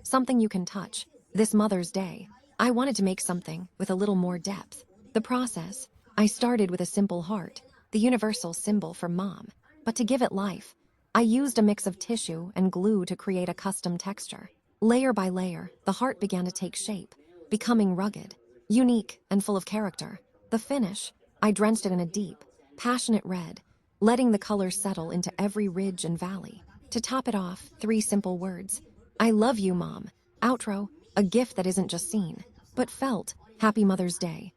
something you can touch. This Mother's Day, I wanted to make something with a little more depth. The process, I started with a simple heart, the universal symbol for mom. But to give it life, I used a mix of tissue and glue to create a custom texture. Layer by layer, the heart began to take shape, becoming rugged, unique, and full of character. The finish, I drenched it in a deep, passionate red, letting the color settle into every ridge and valley. To top it off, 3 simple words. I love you, Mom. Outro, a gift that isn't just seen, but felt. Happy Mother's Day.